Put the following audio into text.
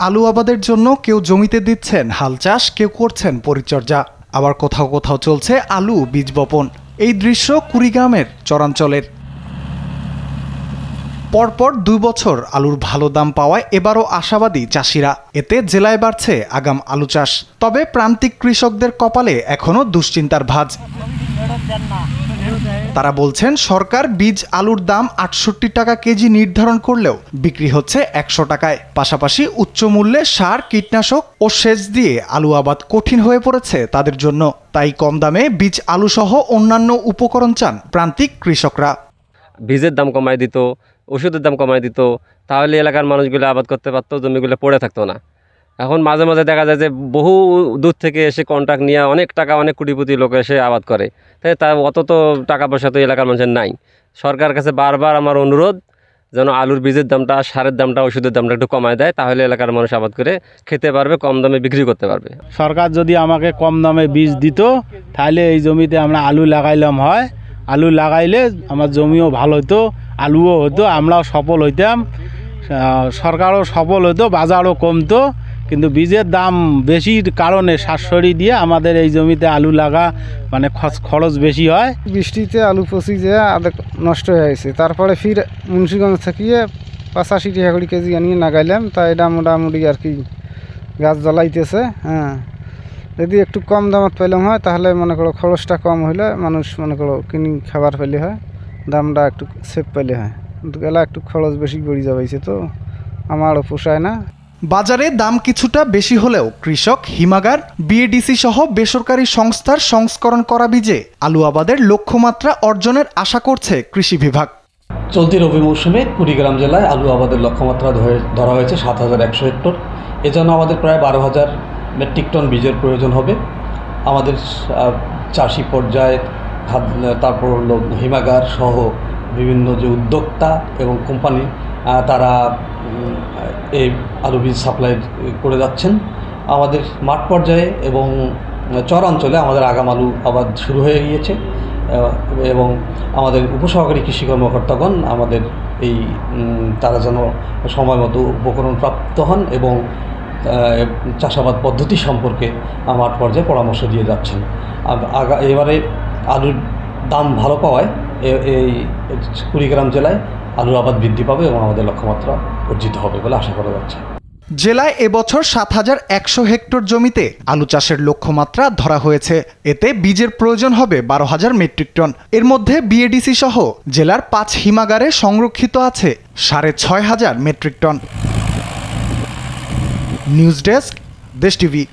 আলু আবাদের জন্য কেউ জমিতে দিচ্ছেন হাল চাষ, কেউ করছেন পরিচর্যা, আবার কোথাও কোথাও চলছে আলু বীজ বপন। এই দৃশ্য কুড়িগ্রামের চরাঞ্চলের। পরপর 2 বছর আলুর ভালো দাম পাওয়ায় এবারও আশাবাদী চাষিরা। এতে জেলায় বাড়ছে আগাম আলু চাষ। তবে প্রান্তিক কৃষকদের কপালে এখনো দুশ্চিন্তার ভাঁজ। তারা বলছেন, সরকার বীজ আলুর দাম 68 টাকা কেজি নির্ধারণ করলেও বিক্রি হচ্ছে 100 টাকায়। পাশাপাশি উচ্চ মূল্যে সার, কীটনাশক ও সেচ দিয়ে আলু আবাদ কঠিন হয়ে পড়েছে তাদের জন্য। তাই কম দামে বীজ আলু সহ অন্যান্য উপকরণ চান প্রান্তিক কৃষকরা। বীজের দাম কমায় দিত, ওষুধের দাম কমায় দিত, তাহলে এলাকার মানুষগুলো আবাদ করতে পারতো, জমিগুলো পড়ে থাকতো না। এখন মাঝে মাঝে দেখা যায় যে বহু দূর থেকে এসে কন্ট্রাক্ট নিয়ে অনেক টাকা, অনেক কোটিপতি লোক এসে আবাদ করে। তাই তা অত তো টাকা পয়সা তো এলাকার মানুষের নাই। সরকারের কাছে বারবার আমার অনুরোধ যেন আলুর বীজের দামটা, সারের দামটা, ওষুধের দামটা একটু কমায় দেয়, তাহলে এলাকার মানুষ আবাদ করে খেতে পারবে, কম দামে বিক্রি করতে পারবে। সরকার যদি আমাকে কম দামে বীজ দিত, তাহলে এই জমিতে আমরা আলু লাগাইলাম হয়। আলু লাগাইলে আমার জমিও ভালো হতো, আলুও হতো, আমরাও সফল হইতাম, সরকারও সফল হতো, বাজারও কমতো। কিন্তু বীজের দাম বেশির কারণে সাশ্রয়ী দিয়ে আমাদের এই জমিতে আলু লাগা মানে খরচ বেশি হয়। বৃষ্টিতে আলু পচি যে নষ্ট হয়ে গেছে, তারপরে ফির মুন্সিগঞ্জ থেকে 85 টাকা করে কেজি আনিয়ে লাগাইলাম। তা এটা মোটামুটি আর কি গাছ জ্বলাইতেছে। হ্যাঁ, যদি একটু কম দামত পেলাম হয়, তাহলে মনে করো খরচটা কম হইলে মানুষ মনে করো কিনি খাবার পেলে হয়, দামটা একটু সেভ পেলে হয়। কিন্তু গেলা একটু খরচ বেশি পড়ে যাবেছে, তো আমারও পোষায় না। বাজারে দাম কিছুটা বেশি হলেও কৃষক, হিমাগার, বিএডিসি সহ বেসরকারি সংস্থার সংস্করণ করা বীজে আলু আবাদের লক্ষ্যমাত্রা অর্জনের আশা করছে কৃষি বিভাগ। চলতি রবি মৌসুমে কুড়িগ্রাম জেলায় আলু আবাদের লক্ষ্যমাত্রা ধরা হয়েছে 7100 হেক্টর। এজন্য আমাদের প্রায় 12,000 মেট্রিক টন বীজের প্রয়োজন হবে। আমাদের চাষি পর্যায়ে তারপর হিমাগার সহ বিভিন্ন যে উদ্যোক্তা এবং কোম্পানি, তারা এই আলু বীজ সাপ্লাই করে যাচ্ছেন। আমাদের মাঠ পর্যায়ে এবং চর অঞ্চলে আমাদের আগাম আলু আবাদ শুরু হয়ে গিয়েছে এবং আমাদের উপসহকারী কৃষি কর্মকর্তাগণ আমাদের এই তারা যেন সময় মতো উপকরণ প্রাপ্ত হন এবং চাষাবাদ পদ্ধতি সম্পর্কে মাঠ পর্যায়ে পরামর্শ দিয়ে যাচ্ছেন। এবারে আলুর দাম ভালো পাওয়ায় এই কুড়িগ্রাম জেলায় আলুর আবাদ বৃদ্ধি পাবে এবং আমাদের লক্ষ্যমাত্রা অর্জিত হবে বলে আশা করা যাচ্ছে। জেলায় এবছর 7100 হেক্টর জমিতে আলু চাষের লক্ষ্যমাত্রা ধরা হয়েছে। এতে বীজের প্রয়োজন হবে 12,000 মেট্রিক টন। এর মধ্যে বিএডিসি সহ জেলার 5 হিমাগারে সংরক্ষিত আছে 6,500 মেট্রিক টন। নিউজ ডেস্ক, দেশ টিভি।